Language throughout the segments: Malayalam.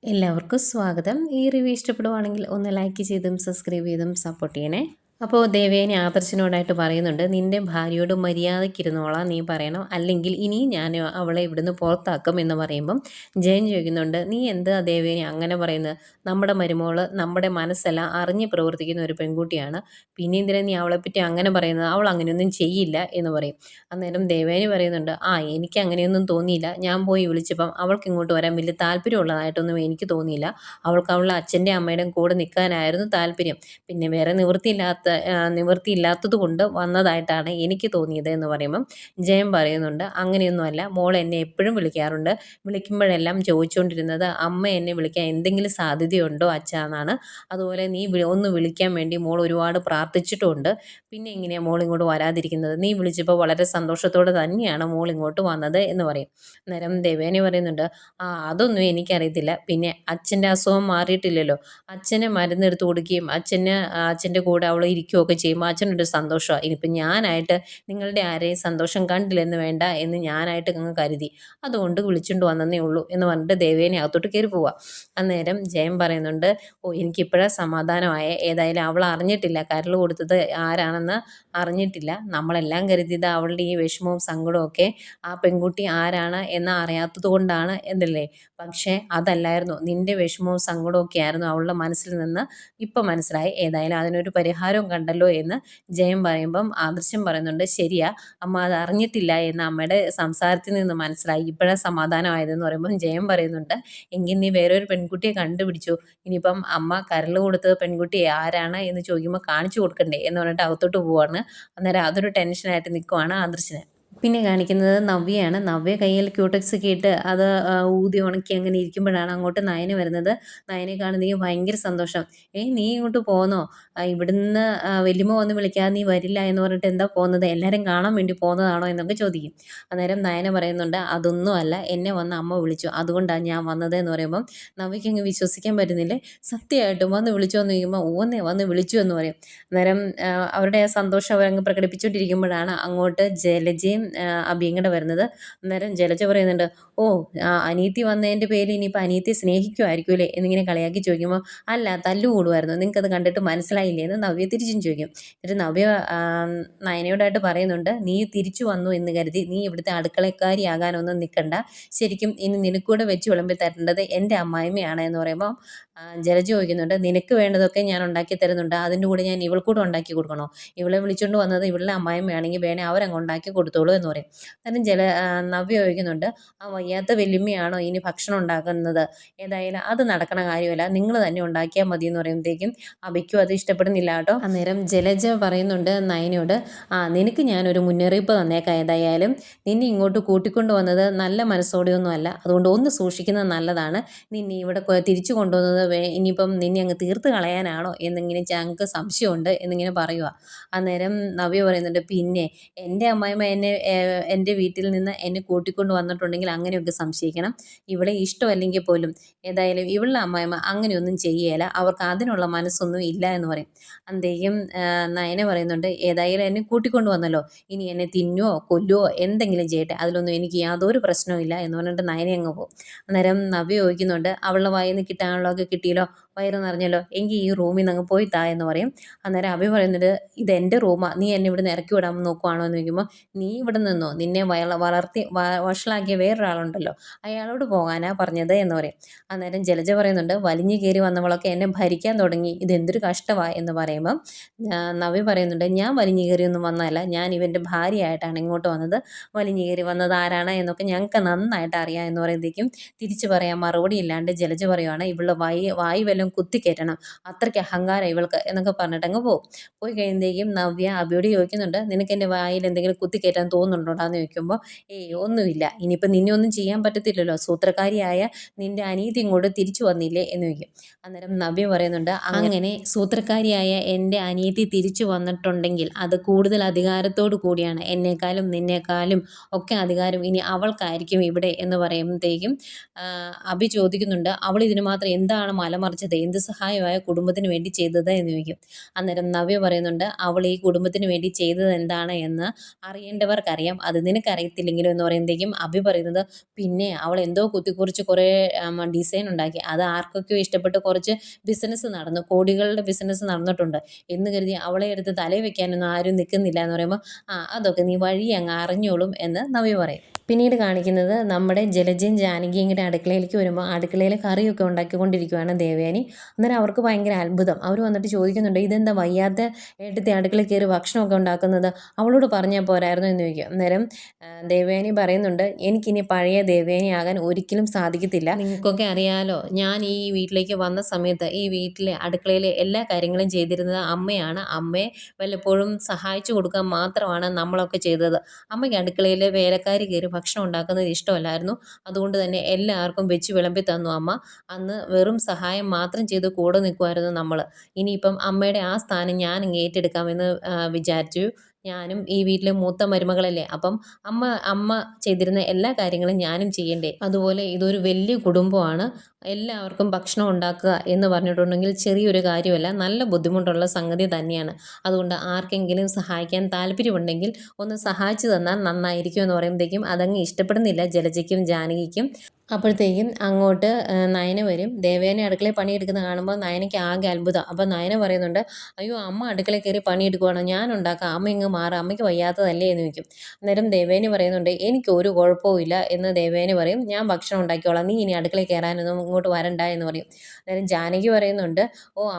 എല്ലാവർക്കും സ്വാഗതം. ഈ റിവ്യൂ ഇഷ്ടപ്പെടുവാണെങ്കിൽ ഒന്ന് ലൈക്ക് ചെയ്തും സബ്സ്ക്രൈബ് ചെയ്തും സപ്പോർട്ട് ചെയ്യണേ. അപ്പോൾ ദേവേനെ ആദർശിനോടായിട്ട് പറയുന്നുണ്ട്, നിന്റെ ഭാര്യയോട് മര്യാദയ്ക്കിരുന്നോളാം നീ പറയണം, അല്ലെങ്കിൽ ഇനി ഞാൻ അവളെ ഇവിടുന്ന് പുറത്താക്കും എന്ന് പറയുമ്പം ജയൻ ചോദിക്കുന്നുണ്ട്, നീ എന്താ ദേവേനെ അങ്ങനെ പറയുന്നത്? നമ്മുടെ മരുമോള് നമ്മുടെ മനസ്സെല്ലാം അറിഞ്ഞ് പ്രവർത്തിക്കുന്ന ഒരു പെൺകുട്ടിയാണ്, പിന്നെ എന്തിനാ നീ അവളെപ്പറ്റി അങ്ങനെ പറയുന്നത്? അവൾ അങ്ങനെയൊന്നും ചെയ്യില്ല എന്ന് പറയും. അന്നേരം ദേവേനി പറയുന്നുണ്ട്, എനിക്ക് അങ്ങനെയൊന്നും തോന്നിയില്ല, ഞാൻ പോയി വിളിച്ചപ്പം അവൾക്ക് ഇങ്ങോട്ട് വരാൻ വലിയ താല്പര്യമുള്ളതായിട്ടൊന്നും എനിക്ക് തോന്നിയില്ല, അവൾക്ക് അവളുടെ അച്ഛൻ്റെയും അമ്മയുടെയും കൂടെ നിൽക്കാനായിരുന്നു താല്പര്യം, പിന്നെ വേറെ നിവൃത്തിയില്ലാത്തത് കൊണ്ട് വന്നതായിട്ടാണ് എനിക്ക് തോന്നിയത് എന്ന് പറയുമ്പം ജയൻ പറയുന്നുണ്ട്, അങ്ങനെയൊന്നുമല്ല, മോൾ എന്നെ എപ്പോഴും വിളിക്കാറുണ്ട്, വിളിക്കുമ്പോഴെല്ലാം ചോദിച്ചുകൊണ്ടിരുന്നത് അമ്മ എന്നെ വിളിക്കാൻ എന്തെങ്കിലും സാധ്യതയുണ്ടോ അച്ഛാ എന്നാണ്, അതുപോലെ നീ ഒന്ന് വിളിക്കാൻ വേണ്ടി മോൾ ഒരുപാട് പ്രാർത്ഥിച്ചിട്ടുമുണ്ട്, പിന്നെ എങ്ങനെയാണ് മോൾ ഇങ്ങോട്ട് വരാതിരിക്കുന്നത്? നീ വിളിച്ചപ്പോൾ വളരെ സന്തോഷത്തോടെ തന്നെയാണ് മോൾ ഇങ്ങോട്ട് വന്നത് എന്ന് പറയും. അന്നേരം ദേവേനി പറയുന്നുണ്ട്, അതൊന്നും എനിക്കറിയത്തില്ല, പിന്നെ അച്ഛൻ്റെ അസുഖം മാറിയിട്ടില്ലല്ലോ, അച്ഛന് മരുന്നെടുത്ത് കൊടുക്കുകയും അച്ഛൻ്റെ കൂടെ അവൾ ഇരിക്കുകയൊക്കെ ചെയ്യുമ്പോൾ അച്ഛനൊരു സന്തോഷമാണ്, ഇനിയിപ്പോൾ ഞാനായിട്ട് നിങ്ങളുടെ ആരെയും സന്തോഷം കണ്ടില്ലെന്ന് വേണ്ട എന്ന് ഞാനായിട്ട് അങ്ങ് കരുതി, അതുകൊണ്ട് വിളിച്ചുകൊണ്ട് വന്നതേ ഉള്ളൂ എന്ന് പറഞ്ഞിട്ട് ദേവേനെ അകത്തോട്ട് കയറി പോവുക. അന്നേരം ജയൻ പറയുന്നുണ്ട്, എനിക്കിപ്പോഴാണ് സമാധാനമായ, ഏതായാലും അവൾ അറിഞ്ഞിട്ടില്ല, കരൾ കൊടുത്തത് ആരാണെന്ന് അറിഞ്ഞിട്ടില്ല, നമ്മളെല്ലാം കരുതിയത് അവളുടെ ഈ വിഷമവും സങ്കടവും ഒക്കെ ആ പെൺകുട്ടി ആരാണ് എന്ന് അറിയാത്തത് കൊണ്ടാണ് എന്നല്ലേ, പക്ഷേ അതല്ലായിരുന്നു, നിന്റെ വിഷമവും സങ്കടവും ഒക്കെ ആയിരുന്നു അവളുടെ മനസ്സിൽ നിന്ന് ഇപ്പം മനസ്സിലായി, ഏതായാലും അതിനൊരു പരിഹാരവും കണ്ടല്ലോ എന്ന് ജയൻ പറയുമ്പം ആദർശം പറയുന്നുണ്ട്, ശരിയാ അമ്മ, അത് അറിഞ്ഞിട്ടില്ല എന്ന് അമ്മയുടെ സംസാരത്തിൽ നിന്ന് മനസ്സിലായി, ഇപ്പോഴാണ് സമാധാനമായതെന്ന് പറയുമ്പം ജയൻ പറയുന്നുണ്ട്, എങ്കിൽ നീ വേറൊരു പെൺകുട്ടിയെ കണ്ടുപിടിച്ചു, ഇനിയിപ്പം അമ്മ കരൾ കൊടുത്തത് പെൺകുട്ടി ആരാണ് എന്ന് ചോദിക്കുമ്പോൾ കാണിച്ചു കൊടുക്കണ്ടേ എന്ന് പറഞ്ഞിട്ട് അകത്തോട്ട് പോവാണ്. അന്നേരം അതൊരു ടെൻഷനായിട്ട് നിൽക്കുവാണ് ആദർശിന്. പിന്നെ കാണിക്കുന്നത് നവ്യയാണ്. നവ്യ കയ്യിൽ ക്യൂടെക്സ് ഒക്കെ ഇട്ട് അത് ഊതി ഉണക്കി അങ്ങനെ ഇരിക്കുമ്പോഴാണ് അങ്ങോട്ട് നയന വരുന്നത്. നയനെ കാണുന്നെങ്കിൽ ഭയങ്കര സന്തോഷം. നീ ഇങ്ങോട്ട് പോന്നോ? ഇവിടുന്ന് വല്യമ്മ വന്ന് വിളിക്കാതെ നീ വരില്ല എന്ന് പറഞ്ഞിട്ട് എന്താ പോകുന്നത്? എല്ലാവരും കാണാൻ വേണ്ടി പോകുന്നതാണോ എന്നൊക്കെ ചോദിക്കും. അന്നേരം നയന പറയുന്നുണ്ട്, അതൊന്നും അല്ല, എന്നെ വന്ന് അമ്മ വിളിച്ചു, അതുകൊണ്ടാണ് ഞാൻ വന്നത് എന്ന് പറയുമ്പം നവ്യയ്ക്ക് അങ്ങ് വിശ്വസിക്കാൻ പറ്റുന്നില്ലേ, സത്യമായിട്ടും വന്ന് വിളിച്ചോ എന്ന് ചോദിക്കുമ്പോൾ ഓന്നേ വന്ന് വിളിച്ചു എന്ന് പറയും. അന്നേരം അവരുടെ ആ സന്തോഷം അവരങ്ങ് പ്രകടിപ്പിച്ചുകൊണ്ടിരിക്കുമ്പോഴാണ് അങ്ങോട്ട് ജലജയും അഭിയും കൂടെ വരുന്നത്. അന്നേരം ജലജ പറയുന്നുണ്ട്, ഓ, അനിയത്തി വന്നതിൻ്റെ പേരിൽ ഇനിയിപ്പോൾ അനിയത്തി സ്നേഹിക്കുമായിരിക്കും അല്ലേ എന്നിങ്ങനെ കളിയാക്കി ചോദിക്കുമ്പോൾ, അല്ല, തല്ലുകൂടുമായിരുന്നു, നിങ്ങൾക്കത് കണ്ടിട്ട് മനസ്സിലായില്ലേ എന്ന് നവ്യ തിരിച്ചും ചോദിക്കും. എന്നിട്ട് നവ്യ നയനയോടായിട്ട് പറയുന്നുണ്ട്, നീ തിരിച്ചു വന്നു എന്ന് കരുതി നീ ഇവിടുത്തെ അടുക്കളക്കാരിയാകാനൊന്നും നിൽക്കണ്ട, ശരിക്കും ഇനി നിനക്കൂടെ വെച്ച് വിളമ്പി തരേണ്ടത് എൻ്റെ അമ്മായിമ്മയാണ് എന്ന് പറയുമ്പോൾ ജലജ ചോദിക്കുന്നുണ്ട്, നിനക്ക് വേണ്ടതൊക്കെ ഞാൻ ഉണ്ടാക്കി തരുന്നുണ്ട്, അതിൻ്റെ കൂടെ ഞാൻ ഇവൾക്കൂടെ ഉണ്ടാക്കി കൊടുക്കണോ? ഇവളെ വിളിച്ചുകൊണ്ട് വന്നത് ഇവളുടെ അമ്മായിമ്മയാണെങ്കിൽ വേണേൽ അവരങ്ങ് ഉണ്ടാക്കി കൊടുത്തോളൂ എന്ന് പറയും. അന്നേരം നവ്യ ചോദിക്കുന്നുണ്ട്, വയ്യാത്ത വല്യമ്മയാണോ ഇനി ഭക്ഷണം ഉണ്ടാക്കുന്നത്? ഏതായാലും അത് നടക്കണ കാര്യമല്ല, നിങ്ങൾ തന്നെ ഉണ്ടാക്കിയാൽ മതി എന്ന് പറയുമ്പോഴത്തേക്കും അബിക്കും അത് ഇഷ്ടപ്പെടുന്നില്ല കേട്ടോ. അന്നേരം ജലജ പറയുന്നുണ്ട് നയനോട്, നിനക്ക് ഞാനൊരു മുന്നറിയിപ്പ് തന്നേക്കാം, ഏതായാലും നിന്നെ ഇങ്ങോട്ട് കൂട്ടിക്കൊണ്ട് വന്നത് നല്ല മനസ്സോടെയൊന്നും അല്ല, അതുകൊണ്ട് ഒന്ന് സൂക്ഷിക്കുന്നത് നല്ലതാണ്, നിന്നെ ഇവിടെ തിരിച്ചു കൊണ്ടുവന്നത് ഇനിയിപ്പം നിന്നെ അങ്ങ് തീർത്ത് കളയാനാണോ എന്നിങ്ങനെ ഞങ്ങൾക്ക് സംശയമുണ്ട് എന്നിങ്ങനെ പറയുക. അന്നേരം നവ്യ പറയുന്നുണ്ട്, പിന്നെ എൻ്റെ അമ്മായിമ്മ എൻ്റെ വീട്ടിൽ നിന്ന് എന്നെ കൂട്ടിക്കൊണ്ട് വന്നിട്ടുണ്ടെങ്കിൽ അങ്ങനെയൊക്കെ സംശയിക്കണം, ഇവിടെ ഇഷ്ടമല്ലെങ്കിൽ പോലും ഏതായാലും ഇവളുടെ അമ്മായിമ്മ അങ്ങനെയൊന്നും ചെയ്യുകയില്ല, അവർക്ക് അതിനുള്ള മനസ്സൊന്നും ഇല്ല എന്ന് പറയും. അന്തേക്കും നയന പറയുന്നുണ്ട്, ഏതായാലും എന്നെ കൂട്ടിക്കൊണ്ട് വന്നല്ലോ, ഇനി എന്നെ തിന്നുവോ കൊല്ലുവോ എന്തെങ്കിലും ചെയ്യട്ടെ, അതിലൊന്നും എനിക്ക് യാതൊരു പ്രശ്നവും ഇല്ല എന്ന് പറഞ്ഞിട്ട് നയന അങ്ങ് പോകും. അന്നേരം നവ്യ ചോദിക്കുന്നുണ്ട്, അവളുടെ വായിൽ നിന്ന് കിട്ടാനുള്ളതൊക്കെ കിട്ടിയല്ലോ, വയറ് നിറഞ്ഞല്ലോ, എങ്കിൽ ഈ റൂമിൽ നിന്ന് അങ്ങ് പോയി താ എന്ന് പറയും. അന്നേരം അഭി പറയുന്നത്, ഇത് എൻ്റെ റൂമാണ്, നീ എന്നെ ഇവിടുന്ന് ഇറക്കി വിടാൻ നോക്കുവാണോ എന്ന് ചോദിക്കുമ്പോൾ, നീ ഇവിടെ നിന്നോ, നിന്നെ വളർത്തി വഷളാക്കിയ വേറൊരാളുണ്ടല്ലോ, അയാളോട് പോകാനാ പറഞ്ഞത് എന്ന് പറയും. അന്നേരം ജലജ പറയുന്നുണ്ട്, വലിഞ്ഞു കയറി വന്നവളൊക്കെ എന്നെ ഭരിക്കാൻ തുടങ്ങി, ഇതെന്തൊരു കഷ്ടമാണ് എന്ന് പറയുമ്പം നവ്യ പറയുന്നുണ്ട്, ഞാൻ വലിഞ്ഞു കയറിയൊന്നും വന്നതല്ല, ഞാൻ ഇവൻ്റെ ഭാര്യയായിട്ടാണ് ഇങ്ങോട്ട് വന്നത്, വലിഞ്ഞു കയറി വന്നത് ആരാണ് എന്നൊക്കെ ഞങ്ങൾക്ക് നന്നായിട്ട് അറിയാം എന്ന് പറയുമ്പോഴത്തേക്കും തിരിച്ചു പറയാൻ മറുപടി ഇല്ലാണ്ട് ജലജ പറയുവാണ്, ഇവളുടെ വായി വല്ലതും കുത്തിക്കയറ്റണം, അത്രയ്ക്ക് അഹങ്കാരം ഇവൾക്ക് എന്നൊക്കെ പറഞ്ഞിട്ട് അങ്ങ് പോകും. പോയി കഴിയുമ്പോഴത്തേക്കും നവ്യ അബിയോട് ചോദിക്കുന്നുണ്ട്, നിനക്ക് എൻ്റെ വായിൽ എന്തെങ്കിലും കുത്തിക്കയറ്റാൻ തോന്നുന്നുണ്ടോടാന്ന് ചോദിക്കുമ്പോൾ, ഒന്നുമില്ല, ഇനിയിപ്പോൾ നിന്നെ ഒന്നും ചെയ്യാൻ പറ്റത്തില്ലല്ലോ, സൂത്രക്കാരിയായ നിൻ്റെ അനീതി ഇങ്ങോട്ട് തിരിച്ചു വന്നില്ലേ എന്ന് ചോദിക്കും. അന്നേരം നവ്യ പറയുന്നുണ്ട്, അങ്ങനെ സൂത്രക്കാരിയായ എൻ്റെ അനിയത്തി തിരിച്ചു വന്നിട്ടുണ്ടെങ്കിൽ അത് കൂടുതൽ അധികാരത്തോടു കൂടിയാണ്, എന്നേക്കാളും നിന്നേക്കാളും ഒക്കെ അധികാരം ഇനി അവൾക്കായിരിക്കും ഇവിടെ എന്ന് പറയുമ്പോഴത്തേക്കും അഭി ചോദിക്കുന്നുണ്ട്, അവൾ ഇതിന് മാത്രം എന്താണ് മലമറിച്ചത്, എന്ത് സഹായമായ കുടുംബത്തിന് വേണ്ടി ചെയ്തത് എന്ന് ചോദിക്കും. അന്നേരം നവ്യ പറയുന്നുണ്ട്, അവൾ ഈ കുടുംബത്തിന് വേണ്ടി ചെയ്തത് എന്താണ് എന്ന് അറിയേണ്ടവർക്കറിയാം, അത് നിനക്കറിയത്തില്ലെങ്കിലും എന്ന് പറയുമ്പോഴത്തേക്കും അഭി പറയുന്നത്, പിന്നെ അവൾ എന്തോ കുത്തിക്കുറിച്ച് കുറേ ഡിസൈൻ ഉണ്ടാക്കി. അത് ആർക്കൊക്കെയോ ഇഷ്ടപ്പെട്ട് കുറച്ച് ബിസിനസ് നടന്നു. കോടികളുടെ ബിസിനസ് നടന്നിട്ടുണ്ട്. എന്ന് കരുതി അവളെ എടുത്ത് തലയിൽ വെക്കാനൊന്നും ആരും നിൽക്കുന്നില്ല എന്ന് പറയുമ്പോൾ, അതൊക്കെ നീ വഴി അങ്ങ് അറിഞ്ഞോളും എന്ന് നവ്യ പറയും. പിന്നീട് കാണിക്കുന്നത് നമ്മുടെ ജലജയും ജാനകിയും കൂടെ അടുക്കളയിലേക്ക് വരുമ്പോൾ അടുക്കളയിൽ കറിയൊക്കെ ഉണ്ടാക്കിക്കൊണ്ടിരിക്കുകയാണ് ദേവയാനി. അന്നേരം അവർക്ക് ഭയങ്കര അത്ഭുതം. അവർ വന്നിട്ട് ചോദിക്കുന്നുണ്ട്, ഇതെന്താ വയ്യാത്ത ഏട്ടത്തി അടുക്കളയിൽ കയറി ഭക്ഷണമൊക്കെ ഉണ്ടാക്കുന്നത്, അവളോട് പറഞ്ഞാൽ പോരായിരുന്നു എന്ന് ചോദിക്കും. അന്നേരം ദേവയാനി പറയുന്നുണ്ട്, എനിക്കിനി പഴയ ദേവയാനി ആകാൻ ഒരിക്കലും സാധിക്കത്തില്ല. നിങ്ങൾക്കൊക്കെ അറിയാലോ, ഞാൻ ഈ വീട്ടിലേക്ക് വന്ന സമയത്ത് ഈ വീട്ടിലെ അടുക്കളയിലെ എല്ലാ കാര്യങ്ങളും ചെയ്തിരുന്നത് അമ്മയാണ്. അമ്മയെ വല്ലപ്പോഴും സഹായിച്ചു കൊടുക്കാൻ മാത്രമാണ് നമ്മളൊക്കെ ചെയ്തത്. അമ്മയ്ക്ക് അടുക്കളയിൽ വേലക്കാരി കയറി ഭക്ഷണം ഉണ്ടാക്കുന്നത് ഇഷ്ടമല്ലായിരുന്നു. അതുകൊണ്ട് തന്നെ എല്ലാവർക്കും വെച്ച് വിളമ്പി തന്നു അമ്മ. അന്ന് വെറും സഹായം മാത്രം ചെയ്ത് കൂടെ നിൽക്കുമായിരുന്നു നമ്മൾ. ഇനിയിപ്പം അമ്മയുടെ ആ സ്ഥാനം ഞാൻ ഏറ്റെടുക്കാമെന്ന് വിചാരിച്ചു. ഞാനും ഈ വീട്ടിലെ മൂത്ത മരുമകളല്ലേ, അപ്പം അമ്മ ചെയ്തിരുന്ന എല്ലാ കാര്യങ്ങളും ഞാനും ചെയ്യണ്ടേ. അതുപോലെ ഇതൊരു വലിയ കുടുംബമാണ്. എല്ലാവർക്കും ഭക്ഷണം ഉണ്ടാക്കുക എന്ന് പറഞ്ഞിട്ടുണ്ടെങ്കിൽ ചെറിയൊരു കാര്യമല്ല, നല്ല ബുദ്ധിമുട്ടുള്ള സംഗതി തന്നെയാണ്. അതുകൊണ്ട് ആർക്കെങ്കിലും സഹായിക്കാൻ താല്പര്യമുണ്ടെങ്കിൽ ഒന്ന് സഹായിച്ചു തന്നാൽ നന്നായിരിക്കും എന്ന് പറയുമ്പോഴത്തേക്കും അതങ്ങ് ഇഷ്ടപ്പെടുന്നില്ല ജലജയ്ക്കും ജാനകിക്കും. അപ്പോഴത്തേക്കും അങ്ങോട്ട് നയന വരും. ദേവയാനി അടുക്കളയിൽ പണിയെടുക്കുന്നത് കാണുമ്പോൾ നയനയ്ക്ക് ആകെ അത്ഭുതം. അപ്പോൾ നയന പറയുന്നുണ്ട്, അയ്യോ അമ്മ അടുക്കളയിൽ കയറി പണിയെടുക്കുവാണോ, ഞാൻ ഉണ്ടാക്കാം, അമ്മ ഇങ്ങ് മാറുക, അമ്മയ്ക്ക് വയ്യാത്തതല്ലേ എന്ന് ചോദിക്കും. അന്നേരം ദേവയാനി പറയുന്നുണ്ട്, എനിക്ക് ഒരു കുഴപ്പവും എന്ന് ദേവയാനി പറയും. ഞാൻ ഭക്ഷണം ഉണ്ടാക്കിക്കോളാം, നീ ഇനി അടുക്കളയിൽ കയറാനൊന്നും ഇങ്ങോട്ട് വരണ്ട എന്ന് പറയും. അന്നേരം ജാനകി പറയുന്നുണ്ട്,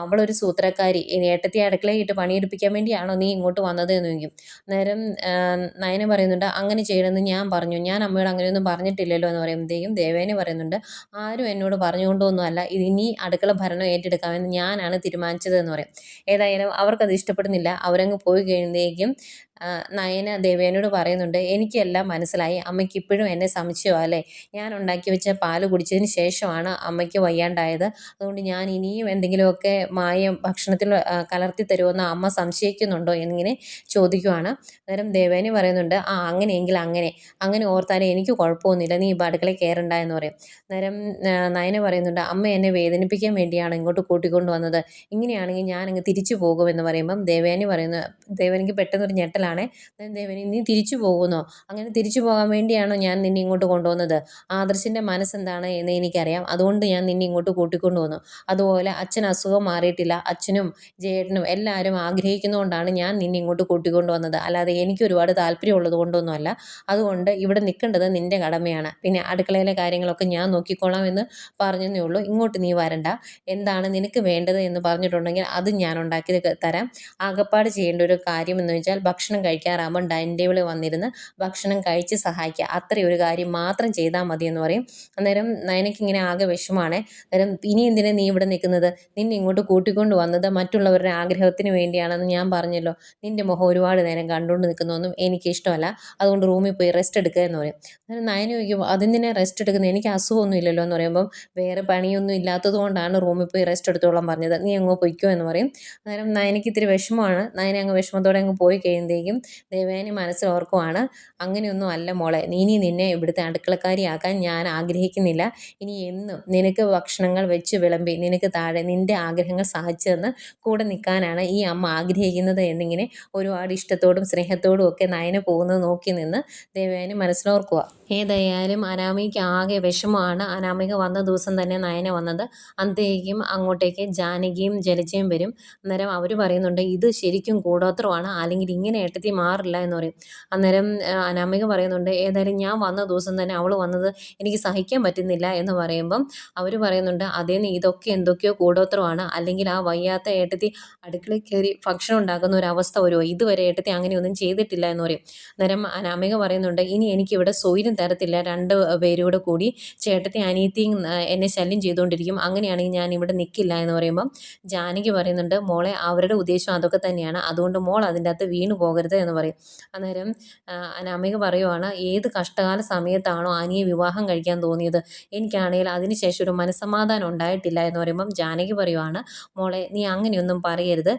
അവളൊരു സൂത്രക്കാരി, ഏട്ടത്തി അടുക്കളയിൽ ഇട്ട് പണിയെടുപ്പിക്കാൻ വേണ്ടിയാണോ നീ ഇങ്ങോട്ട് വന്നത് എന്ന് ചോദിക്കും. അന്നേരം നയന പറയുന്നുണ്ട്, അങ്ങനെ ചെയ്യണമെന്ന് ഞാൻ പറഞ്ഞു, ഞാൻ അമ്മയോട് അങ്ങനെയൊന്നും പറഞ്ഞിട്ടില്ലല്ലോ എന്ന് പറയുമ്പോഴത്തേക്കും ദേവയാനി പറയുന്നുണ്ട്, ആരും എന്നോട് പറഞ്ഞുകൊണ്ടൊന്നുമല്ല, ഇനി അടുക്കള ഭരണം ഏറ്റെടുക്കാമെന്ന് ഞാനാണ് തീരുമാനിച്ചത് എന്ന് പറയും. ഏതായാലും അവർക്കത് ഇഷ്ടപ്പെടുന്നില്ല. അവരങ്ങ് പോയി കഴിയുമ്പോഴേക്കും നയന ദേവയാനിയോട് പറയുന്നുണ്ട്, എനിക്കെല്ലാം മനസ്സിലായി, അമ്മയ്ക്ക് ഇപ്പോഴും എന്നെ സംശയമാണ് അല്ലേ, ഞാൻ ഉണ്ടാക്കി വെച്ച പാല് കുടിച്ചതിന് ശേഷമാണ് അമ്മയ്ക്ക് വയ്യാണ്ടായത്. അതുകൊണ്ട് ഞാൻ ഇനിയും എന്തെങ്കിലുമൊക്കെ മായം ഭക്ഷണത്തിൽ കലർത്തി തരുമെന്ന് അമ്മ സംശയിക്കുന്നുണ്ടോ എന്നിങ്ങനെ ചോദിക്കുവാണ്. അന്നേരം ദേവയാനി പറയുന്നുണ്ട്, അങ്ങനെയെങ്കിൽ അങ്ങനെ ഓർത്താലും എനിക്ക് കുഴപ്പമൊന്നുമില്ല, നീ ഇപ്പോൾ അടുക്കളയിൽ കയറണ്ട എന്ന് പറയും. അന്നേരം നയന പറയുന്നുണ്ട്, അമ്മ എന്നെ വേദനിപ്പിക്കാൻ വേണ്ടിയാണ് ഇങ്ങോട്ട് കൂട്ടിക്കൊണ്ട് വന്നത്, ഇങ്ങനെയാണെങ്കിൽ ഞാൻ അങ്ങ് തിരിച്ചു പോകുമെന്ന് പറയുമ്പം ദേവയാനിക്ക് പെട്ടെന്നൊരു ഞെട്ടലാണ്. ദേവയാനി, നീ തിരിച്ചു പോകുന്നോ, അങ്ങനെ തിരിച്ചു പോകാൻ വേണ്ടിയാണോ ഞാൻ നിന്നെ ഇങ്ങോട്ട് കൊണ്ടുവന്നത്, ആദർശിൻ്റെ മനസ്സെന്താണ് എന്ന് എനിക്കറിയാം, അതുകൊണ്ട് ഞാൻ നിന്നെ ഇങ്ങോട്ട് കൂട്ടിക്കൊണ്ടു വന്നു. അതുപോലെ അച്ഛൻ അസുഖം മാറിയിട്ടില്ല, അച്ഛനും ജയേട്ടനും എല്ലാവരും ആഗ്രഹിക്കുന്നതുകൊണ്ടാണ് ഞാൻ നിന്നെ ഇങ്ങോട്ട് കൂട്ടിക്കൊണ്ടു വന്നത്, അല്ലാതെ എനിക്ക് ഒരുപാട് താല്പര്യമുള്ളത് കൊണ്ടൊന്നുമല്ല. അതുകൊണ്ട് ഇവിടെ നിൽക്കേണ്ടത് നിൻ്റെ കടമയാണ്, പിന്നെ അടുക്കളയിലെ കാര്യങ്ങളൊക്കെ ഞാൻ നോക്കിക്കോളാം എന്ന് പറഞ്ഞതേ ഉള്ളൂ, ഇങ്ങോട്ട് നീ വരണ്ട. എന്താണ് നിനക്ക് വേണ്ടത് എന്ന് പറഞ്ഞിട്ടുണ്ടെങ്കിൽ അത് ഞാൻ ഉണ്ടാക്കി തരാം. ആകപ്പാട് ചെയ്യേണ്ട ഒരു കാര്യം എന്ന് വെച്ചാൽ ഭക്ഷണം കഴിക്കാറാകുമ്പോൾ ഡൈനിങ് ടേബിളിൽ വന്നിരുന്ന് ഭക്ഷണം കഴിച്ച് സഹായിക്കുക, അത്രയും ഒരു കാര്യം മാത്രം ചെയ്താൽ മതി എന്ന് പറയും. അന്നേരം നയനയ്ക്ക് ഇങ്ങനെ ആകെ വിഷമമാണ്. അന്നേരം ഇനി എന്തിനാ നീ ഇവിടെ നിൽക്കുന്നത്, നിന്നെ ഇങ്ങോട്ട് കൂട്ടിക്കൊണ്ട് വന്നത് മറ്റുള്ളവരുടെ ആഗ്രഹത്തിന് വേണ്ടിയാണെന്ന് ഞാൻ പറഞ്ഞല്ലോ, നിൻ്റെ മുഖം ഒരുപാട് നേരം കണ്ടുകൊണ്ട് നിൽക്കുന്നതൊന്നും എനിക്കിഷ്ടമല്ല, അതുകൊണ്ട് റൂമിൽ പോയി റെസ്റ്റ് എടുക്കുക എന്ന് പറയും. അന്നേരം നയന ചോദിക്കും, അതെന്തിനാ റെസ്റ്റ് എടുക്കുന്നത്, എനിക്ക് അസുഖമൊന്നും ഇല്ലല്ലോ എന്ന് പറയുമ്പം, വേറെ പണിയൊന്നും ഇല്ലാത്തത് കൊണ്ടാണ് റൂമിൽ പോയി റെസ്റ്റ് എടുത്തോളാൻ പറഞ്ഞത്, നീ അങ്ങ് പൊയ്ക്കോ എന്ന് പറയും. അന്നേരം നയനയ്ക്ക് ഇത്തിരി വിഷമമാണ്. നയന അങ്ങ് വിഷമത്തോടെ അങ്ങ് പോയി കഴിയുമ്പോഴേക്കും ദേവയാനി മനസ്സിൽ ഓർക്കുവാണ്, അങ്ങനെയൊന്നും അല്ല മോളെ, ഇനി നിന്നെ ഇവിടുത്തെ അടുക്കളക്കാരിയാക്കാൻ ഞാൻ ആഗ്രഹിക്കുന്നില്ല, ഇനി എന്നും നിനക്ക് ഭക്ഷണങ്ങൾ വെച്ച് വിളമ്പി നിനക്ക് താഴെ നിൻ്റെ ആഗ്രഹങ്ങൾ സാധിച്ചു തന്ന് കൂടെ നിൽക്കാനാണ് ഈ അമ്മ ആഗ്രഹിക്കുന്നത് എന്നിങ്ങനെ ഒരുപാട് ഇഷ്ടത്തോടും സ്നേഹത്തോടും ഒക്കെ നയന പോകുന്നത് നോക്കി നിന്ന് ദേവയാനി മനസ്സിലോർക്കുക. ഏതായാലും അനാമികയ്ക്ക് ആകെ വിഷമമാണ്. അനാമിക വന്ന ദിവസം തന്നെ നയന വന്നത്. അന്നേക്കും അങ്ങോട്ടേക്ക് ജാനകിയും ജലജയും വരും. അന്നേരം അവർ പറയുന്നുണ്ട്, ഇത് ശരിക്കും കൂടോത്രമാണ്, അല്ലെങ്കിൽ ഇങ്ങനെ ഏട്ടത്തി മാറില്ല എന്ന് പറയും. അന്നേരം അനാമിക പറയുന്നുണ്ട്, ഏതായാലും ഞാൻ വന്ന ദിവസം തന്നെ അവൾ വന്നത് എനിക്ക് സഹിക്കാൻ പറ്റുന്നില്ല എന്ന് പറയുമ്പം അവർ പറയുന്നുണ്ട്, അതേന്ന് ഇതൊക്കെ എന്തൊക്കെയോ കൂടോത്രമാണ്, അല്ലെങ്കിൽ ആ വയ്യാത്ത ഏട്ടത്തി അടുക്കളയിൽ കയറി ഭക്ഷണം ഉണ്ടാക്കുന്ന ഒരു അവസ്ഥ വരുമോ, ഇതുവരെ ഏട്ടത്തി അങ്ങനെയൊന്നും ചെയ്തിട്ടില്ല എന്ന് പറയും. അന്നേരം അനാമിക പറയുന്നുണ്ട്, ഇനി എനിക്കിവിടെ സ്വൈര്യം തരത്തില്ല, 2 പേരും കൂടി ചേട്ടത്തി അനിയത്തിയും എന്നെ ശല്യം ചെയ്തുകൊണ്ടിരിക്കും, അങ്ങനെയാണെങ്കിൽ ഞാൻ ഇവിടെ നിൽക്കില്ല എന്ന് പറയുമ്പം ജാനകി പറയുന്നുണ്ട്, മോളെ അവരുടെ ഉദ്ദേശം അതൊക്കെ തന്നെയാണ്, അതുകൊണ്ട് മോൾ അതിൻ്റെ അകത്ത് വീണു പോകരുത് എന്ന് പറയും. അന്നേരം അനാമിക പറയുവാണ്, ഏത് കഷ്ടകാല സമയത്താണോ അനിയെ വിവാഹം കഴിക്കാൻ തോന്നിയത്, എനിക്കാണെങ്കിൽ അതിനുശേഷം ഒരു മനസ്സമാധാനം ഉണ്ടായിട്ടില്ല എന്ന് പറയുമ്പം ജാനകി പറയുവാണ്, മോളെ നീ അങ്ങനെയൊന്നും പറയരുത്,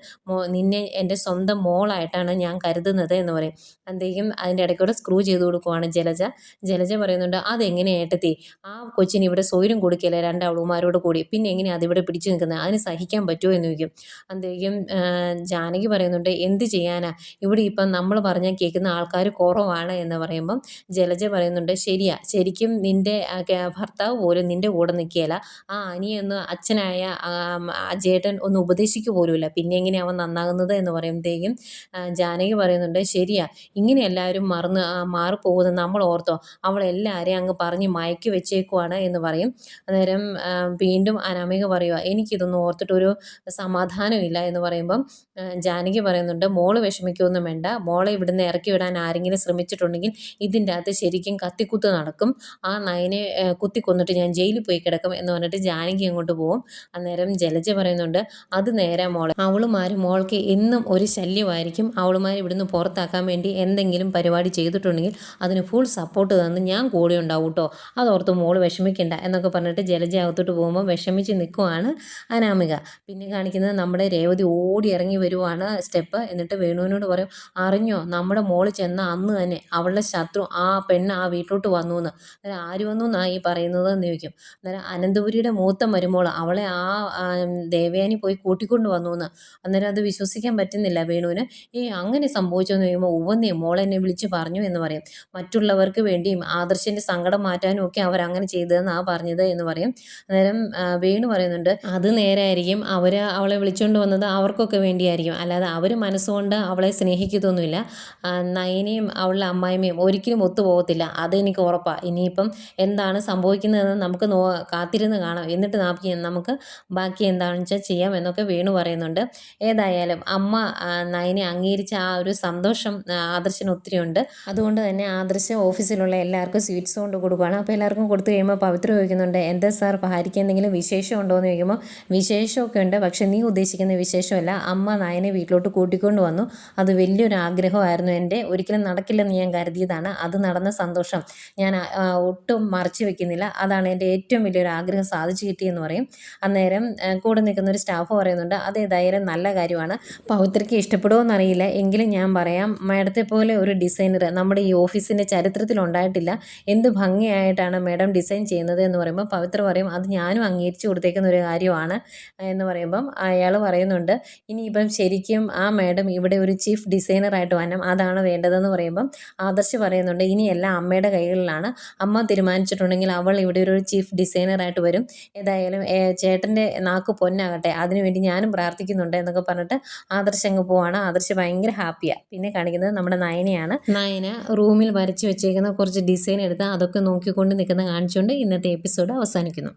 നിന്നെ എൻ്റെ സ്വന്തം മോളായിട്ടാണ് ഞാൻ കരുതുന്നത് എന്ന് പറയും. അന്തേക്കും അതിൻ്റെ ഇടയ്ക്കൂടെ സ്ക്രൂ ചെയ്ത് കൊടുക്കുവാണ് ജലജ. ജലജ പറയുന്നുണ്ട്, അതെങ്ങനെ ഏട്ടത്തി, ആ കൊച്ചിന് ഇവിടെ സ്വൈര്യം കൊടുക്കില്ല രണ്ടവളുമാരോട് കൂടി, പിന്നെ എങ്ങനെയാണ് അതിവിടെ പിടിച്ചു നിൽക്കുന്നത്, അതിന് സഹിക്കാൻ പറ്റുമോ എന്ന് ചോദിക്കും. അന്തേക്കും ജാനകി പറയുന്നുണ്ട്, എന്ത് ചെയ്യാനാ, ഇവിടെ ഇപ്പം നമ്മൾ പറഞ്ഞാൽ കേൾക്കുന്ന ആൾക്കാർ കുറവാണ് എന്ന് പറയുമ്പം ജലജ പറയുന്നുണ്ട്, ശരിയാ, ശരിക്കും നിൻ്റെ ഭർത്താവ് പോലും നിൻ്റെ കൂടെ നിൽക്കുകയില്ല, ആ അനിയൊന്ന് അച്ഛനായ ജേട്ടൻ ഒന്ന് ഉപദേശിക്കുക പോലുമില്ല, പിന്നെ എങ്ങനെ അവൻ നന്നാകുന്നത് എന്ന് പറയുമ്പോഴത്തേക്കും ജാനകി പറയുന്നുണ്ട്, ശരിയാ, ഇങ്ങനെ എല്ലാവരും മാറിപ്പോകുന്നത് നമ്മൾ ഓർത്തോ, അവളെല്ലാവരെയും അങ്ങ് പറഞ്ഞ് മയക്കി വെച്ചേക്കുവാണ് എന്ന് പറയും. അന്നേരം വീണ്ടും അനാമിക പറയുക, എനിക്കിതൊന്നും ഓർത്തിട്ടൊരു സമാധാനമില്ല എന്ന് പറയുമ്പം ജാനകി പറയുന്നുണ്ട്, മോള് വിഷമിക്കുകയൊന്നും വേണ്ട, മോളെ ഇവിടുന്ന് ഇറക്കി വിടാൻ ആരെങ്കിലും ശ്രമിച്ചിട്ടുണ്ടെങ്കിൽ ഇതിൻ്റെ അകത്ത് ശരിക്കും കത്തിക്കുത്ത് നടക്കും, ആ നയനെ കുത്തിക്കൊന്നിട്ട് ഞാൻ ജയിലിൽ പോയി കിടക്കും എന്ന് പറഞ്ഞിട്ട് ജാനകി അങ്ങോട്ട് പോകും. അന്നേരം ജലജ പറയുന്നുണ്ട്, അത് നേരെ മോളെ, അവളുമാർ മോൾക്ക് എന്നും ഒരു ശല്യമായിരിക്കും, അവളുമാർ ഇവിടുന്ന് പുറത്താക്കാൻ വേണ്ടി എന്തെങ്കിലും പരിപാടി ചെയ്തിട്ടുണ്ടെങ്കിൽ അതിന് ഫുൾ സപ്പോർട്ട് തന്ന് ഞാൻ കൂടെ ഉണ്ടാവും കേട്ടോ, അതോർത്ത് മോള് വിഷമിക്കണ്ട എന്നൊക്കെ പറഞ്ഞിട്ട് ജലജ അകത്തോട്ട് പോകുമ്പോൾ വിഷമിച്ച് നിൽക്കുവാണ് അനാമിക. പിന്നെ കാണിക്കുന്നത് നമ്മുടെ രേവതി ഓടി ഇറങ്ങി വരുവാണ് സ്റ്റെപ്പ്, എന്നിട്ട് വേണുവിനോട് പറയും, അറിഞ്ഞോ നമ്മുടെ മോള് ചെന്ന അന്ന് തന്നെ അവളുടെ ശത്രു ആ പെണ്ണ് ആ വീട്ടിലോട്ട് വന്നു എന്ന്. അന്നേരം ആര് വന്നു എന്നാണ് ഈ പറയുന്നത് എന്ന് ചോദിക്കും. അന്നേരം അനന്തപുരിയുടെ മൂത്ത മരുമോൾ അവളെ ആ ദേവയാനി പോയി കൂട്ടിക്കൊണ്ട് വന്നു എന്ന്. അന്നേരം അത് വിശ്വസിക്കാൻ പറ്റുന്നില്ല വേണുവിന്. അങ്ങനെ സംഭവിച്ചെന്ന് ചോദിക്കുമ്പോൾ, ഉവ്വന്നേ മോളെന്നെ വിളിച്ച് പറഞ്ഞു എന്ന് പറയും, മറ്റുള്ളവർക്ക് വേണ്ടിയും ആദർശിൻ്റെ സങ്കടം മാറ്റാനും ഒക്കെ അവരങ്ങനെ ചെയ്തതെന്നാണ് പറഞ്ഞത് എന്ന് പറയും. അന്നേരം വേണു പറയുന്നുണ്ട്, അത് നേരായിരിക്കും, അവളെ വിളിച്ചുകൊണ്ട് വന്നത് അവർക്കൊക്കെ വേണ്ടിയായിരിക്കും, അല്ലാതെ അവർ മനസ്സുകൊണ്ട് അവളെ സ്നേഹിക്കത്തൊന്നുമില്ല, നയനയും അവളുടെ അമ്മായിമ്മയും ഒരിക്കലും ഒത്തുപോകത്തില്ല, അതെനിക്ക് ഉറപ്പാണ്. ഇനിയിപ്പം എന്താണ് സംഭവിക്കുന്നതെന്ന് നമുക്ക് കാത്തിരുന്ന് കാണാം, എന്നിട്ട് നമുക്ക് ബാക്കി എന്താണെന്ന് വെച്ചാൽ ചെയ്യാം എന്നൊക്കെ വേണു പറയുന്നുണ്ട്. ഏതായാലും അമ്മ നയനെ അംഗീകരിച്ച ആ ഒരു സന്തോഷം ആദർശന് ഒത്തിരി ഉണ്ട്. അതുകൊണ്ട് തന്നെ ആദർശ് ഓഫീസിലുള്ള എല്ലാവർക്കും സ്വീറ്റ്സ് കൊണ്ട് കൊടുക്കുകയാണ്. അപ്പോൾ എല്ലാവർക്കും കൊടുത്തു കഴിയുമ്പോൾ പവിത്ര ചോദിക്കുന്നുണ്ട്, എന്താ സാർ ഭാര്യയ്ക്ക് എന്തെങ്കിലും വിശേഷം ഉണ്ടോ എന്ന് ചോദിക്കുമ്പോൾ, വിശേഷമൊക്കെ ഉണ്ട്, പക്ഷേ നീ ഉദ്ദേശിക്കുന്ന വിശേഷമല്ല, അമ്മ നയനെ വീട്ടിലോട്ട് കൂട്ടിക്കൊണ്ട് വന്നു, അത് വലിയൊരു ആഗ്രഹമായിരുന്നു എൻ്റെ, ഒരിക്കലും നടക്കില്ലെന്ന് ഞാൻ കരുതിയതാണ്, അത് നടന്ന സന്തോഷം ഞാൻ ഒട്ടും മറച്ചു വെക്കുന്നില്ല, അതാണ് എൻ്റെ ഏറ്റവും വലിയൊരു ആഗ്രഹം സാധിച്ചു കിട്ടിയെന്ന് പറയും. അന്നേരം കൂടെ നിൽക്കുന്ന ഒരു സ്റ്റാഫ് പറയുന്നുണ്ട്, അതേതായാലും നല്ല കാര്യമാണ്, പവിത്രയ്ക്ക് ഇഷ്ടപ്പെടുമോ എന്നറിയില്ല, എങ്കിലും ഞാൻ പറയാം, മാഡത്തെ പോലെ ഒരു ഡിസൈനർ നമ്മുടെ ഈ ഓഫീസിൻ്റെ ചരിത്രത്തിൽ ഉണ്ടായിട്ടില്ല, എന്ത് ഭംഗിയായിട്ടാണ് മാഡം ഡിസൈൻ ചെയ്യുന്നത് എന്ന് പറയുമ്പോൾ പവിത്ര പറയും, അത് ഞാനും അംഗീകരിച്ചു കൊടുത്തേക്കുന്ന ഒരു കാര്യമാണ് എന്ന് പറയുമ്പം അയാൾ പറയുന്നുണ്ട്, ഇനിയിപ്പം ശരിക്കും ആ മാഡം ഇവിടെ ഒരു ചീഫ് ഡിസൈനറായിട്ട് വരണം, അതാണ് വേണ്ടതെന്ന് പറയുമ്പം ആദർശ് പറയുന്നുണ്ട്, ഇനിയെല്ലാം അമ്മയുടെ കൈകളിലാണ്, അമ്മ തീരുമാനിച്ചിട്ടുണ്ടെങ്കിൽ അവൾ ഇവിടെ ഒരു ചീഫ് ഡിസൈനറായിട്ട് വരും, ഏതായാലും ചേട്ടൻ്റെ നാക്ക് പൊന്നാകട്ടെ, അതിനുവേണ്ടി ഞാനും പ്രാർത്ഥിക്കുന്നുണ്ട് എന്നൊക്കെ പറഞ്ഞിട്ട് ആദർശ് അങ്ങ് പോവാണ്. ആദർശ് ഭയങ്കര ഹാപ്പിയാണ്. പിന്നെ കാണിക്കുന്നത് നമ്മുടെ നയനയാണ്. നയന റൂമിൽ വരച്ച് വെച്ചേക്കുന്ന കുറച്ച് ഡിസൈൻ എടുത്ത് അതൊക്കെ നോക്കിക്കൊണ്ട് നിൽക്കുന്ന കാണിച്ചുകൊണ്ട് ഇന്നത്തെ എപ്പിസോഡ് അവസാനിക്കുന്നു.